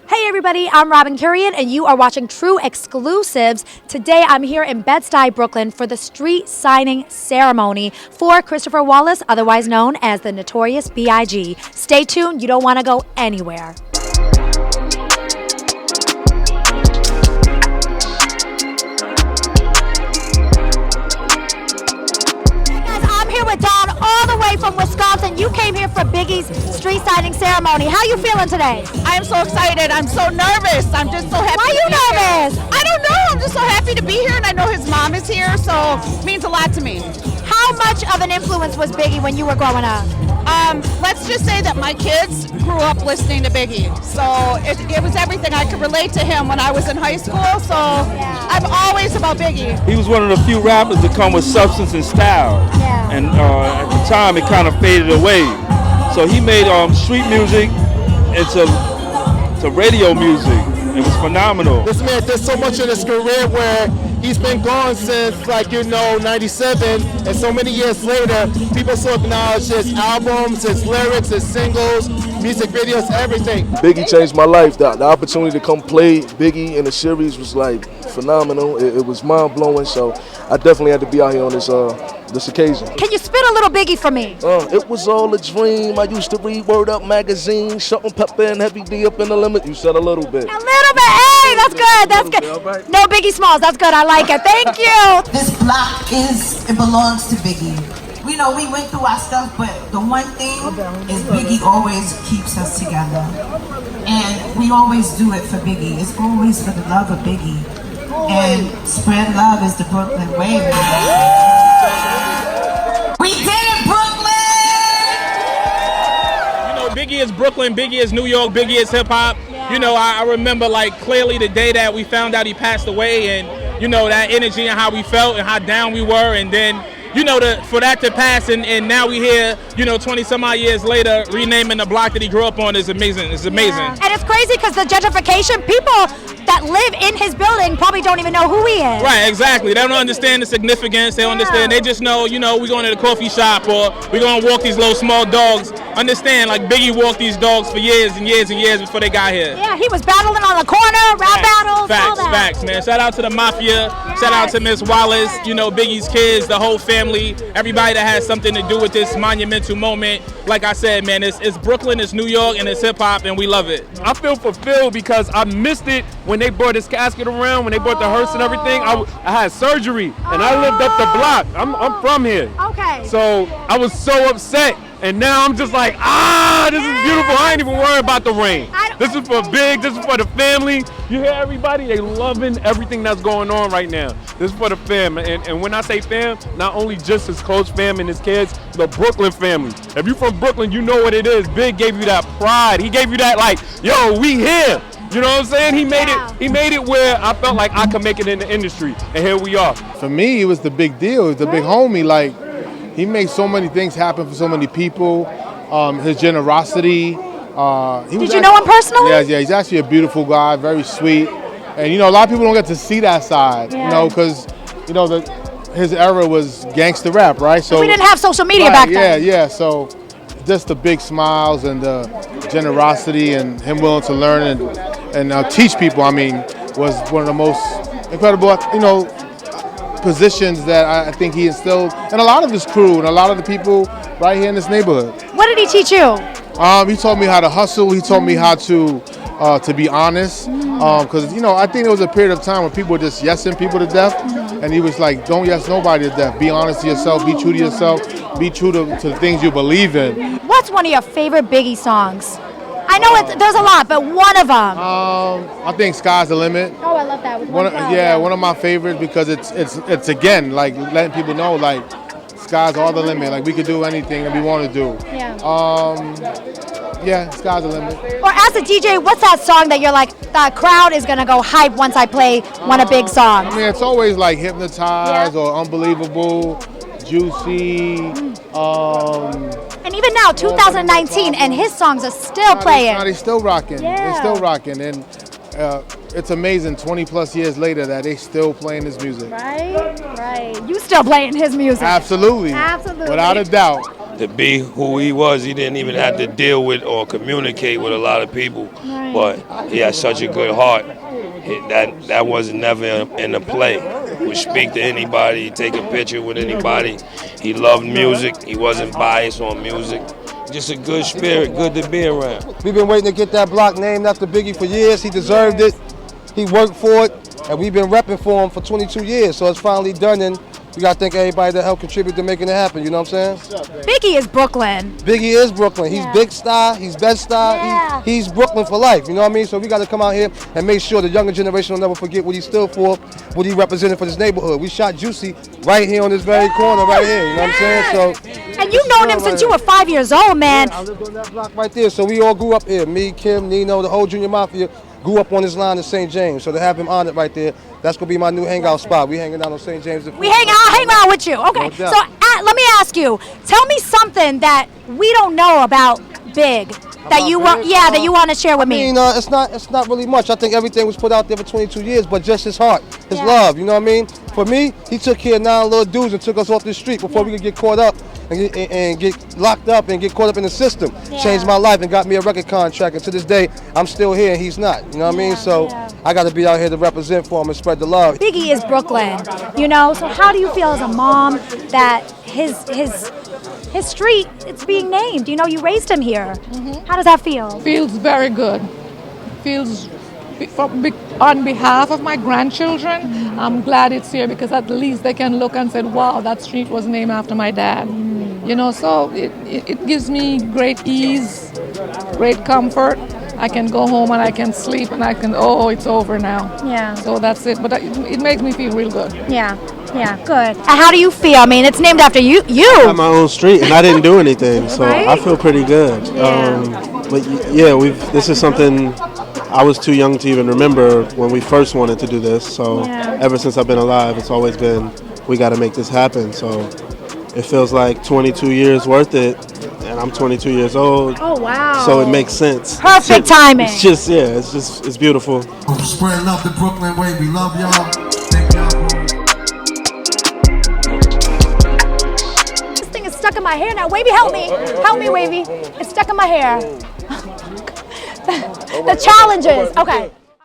Hey everybody, I'm Kurian and you are watching True Exclusives. Today I'm here in Bed-Stuy, Brooklyn for the street signing ceremony for Christopher Wallace, otherwise known as the Notorious B.I.G. Stay tuned, you don't want to go anywhere. With Dawn all the way from Wisconsin. You came here for Biggie's street signing ceremony. How you feeling today? I am so excited. I'm so nervous. I'm just so happy. Why are you nervous? I don't know. I'm just so happy to be here, and I know his mom is here, so it means a lot to me. How much of an influence was Biggie when you were growing up? Let's just say that my kids grew up listening to Biggie, so it was everything. I could relate to him when I was in high school, so I'm always about Biggie. He was one of the few rappers to come with substance and style, and at the time it kind of faded away. So he made street music into radio music. It was phenomenal. This man did so much in his career where he's been gone since, 97, and so many years later, people still acknowledge his albums, his lyrics, his singles, music videos, everything. Biggie changed my life. The opportunity to come play Biggie in the series was phenomenal. It was mind-blowing, so I definitely had to be out here on this occasion. Can you spit a little Biggie for me? It was all a dream. I used to read Word Up magazine, Salt and Pepper and Heavy D up in the limit. You said a little bit. A little bit. Hey, that's good. That's good. All right. No Biggie Smalls. That's good. I like it. Thank you. This block it belongs to Biggie. We know we went through our stuff, but the one thing is Biggie always keeps us together. And we always do it for Biggie. It's always for the love of Biggie. And spread love is the Brooklyn way. We did it, Brooklyn! You know, Biggie is Brooklyn, Biggie is New York, Biggie is hip-hop. Yeah. You know, I remember clearly the day that we found out he passed away, and you know, that energy and how we felt and how down we were, and then you know, for that to pass, and now we here, 20 some odd years later, renaming the block that he grew up on is amazing. It's amazing. Yeah. And it's crazy because the gentrification, people that live in his building probably don't even know who he is. Right, exactly. They don't understand the significance. They don't understand. They just know, we're going to the coffee shop or we're going to walk these little small dogs. Understand, Biggie walked these dogs for years and years and years before they got here. Yeah, he was battling on the corner, rap battles, all that. Facts, man. Shout out to the Mafia. Yes. Shout out to Miss Wallace, Biggie's kids, the whole family, everybody that has something to do with this monumental moment. Like I said, man, it's Brooklyn, it's New York, and it's hip-hop, and we love it. I feel fulfilled because I missed it when they brought his casket around, when they brought the hearse and everything. I had surgery, and I lived up the block. I'm from here. Okay. So I was so upset. And now I'm just like, this is beautiful. I ain't even worried about the rain. This is for Big, this is for the family. You hear everybody? They loving everything that's going on right now. This is for the fam. And when I say fam, not only just his close fam and his kids, the Brooklyn family. If you're from Brooklyn, you know what it is. Big gave you that pride. He gave you that yo, we here. You know what I'm saying? He made it where I felt like I could make it in the industry. And here we are. For me, it was the big deal. It was the big homie. He makes so many things happen for so many people. His generosity. Did you know him personally? Yeah, he's actually a beautiful guy, very sweet. And a lot of people don't get to see that side, because his era was gangster rap, right? So we didn't have social media back then. Yeah. So just the big smiles and the generosity and him willing to learn and teach people. Was one of the most incredible, positions that I think he instilled in a lot of his crew and a lot of the people right here in this neighborhood. What did he teach you? He taught me how to hustle. He taught me how to be honest. Because I think there was a period of time when people were just yesing people to death, and he was like, "Don't yes nobody to death. Be honest to yourself. Be true to yourself. Be true to the things you believe in." What's one of your favorite Biggie songs? I know there's a lot, but one of them. I think "Sky's the Limit." Oh, I love that. With one of my favorites because it's again letting people know sky's all the limit. We could do anything that we want to do. Yeah. Sky's the limit. Or as a DJ, what's that song that you're the crowd is gonna go hype once I play one of Big's songs? It's always Hypnotized or Unbelievable, Juicy. And even now, 2019, and his songs are still playing. They're still rocking. Yeah. They're still rocking, and it's amazing. 20 plus years later, that they still playing his music. Right. You still playing his music? Absolutely. Without a doubt. to be who he was. He didn't even have to deal with or communicate with a lot of people, but he had such a good heart. That was never in the play. He would speak to anybody, take a picture with anybody. He loved music. He wasn't biased on music. Just a good spirit, good to be around. We've been waiting to get that block named after Biggie for years. He deserved it. He worked for it, and we've been repping for him for 22 years. So it's finally done, and we got to thank everybody that helped contribute to making it happen. You know what I'm saying? Biggie is Brooklyn. Biggie is Brooklyn. He's Bed-Stuy. He's Bed-Stuy. He's Brooklyn for life. You know what I mean? So we got to come out here and make sure the younger generation will never forget what he stood for, what he represented for this neighborhood. We shot Juicy right here on this very corner right here. You know what I'm saying? So. And you've known him since you were 5 years old, man. Yeah, I lived on that block right there. So we all grew up here. Me, Kim, Nino, the whole Junior Mafia grew up on this line in St. James. So to have him honored right there, that's going to be my new hangout spot. We hanging out on St. James. I'll hang out with you. Okay, so let me ask you, tell me something that we don't know about Big that you want to share with me. I mean, it's not really much. I think everything was put out there for 22 years, but just his heart, his love, you know what I mean? For me, he took care of 9 little dudes and took us off the street before we could get caught up and get locked up and get caught up in the system. Changed my life and got me a record contract, and to this day, I'm still here and he's not, you know what I mean? So I got to be out here to represent for him and spread the love. Biggie is Brooklyn, you know, so how do you feel as a mom that his street, it's being named? You know, you raised him here. How does that feel? Feels very good. Feels, on behalf of my grandchildren, I'm glad it's here because at least they can look and say, wow, that street was named after my dad. You know, so it gives me great ease, great comfort. I can go home and I can sleep and I can, it's over now. Yeah. So that's it. But it makes me feel real good. Yeah, good. And how do you feel? I mean, it's named after you. I have my own street and I didn't do anything, so Right? I feel pretty good. But yeah, this is something I was too young to even remember when we first wanted to do this. So ever since I've been alive, it's always been, we got to make this happen. So it feels like 22 years worth it, and I'm 22 years old. Oh, wow. So it makes sense. Perfect timing. It's just, it's beautiful. Spread love the Brooklyn way. We love y'all. Thank y'all. This thing is stuck in my hair now. Wavy, help me. Help me, Wavy. It's stuck in my hair. The challenges. Okay.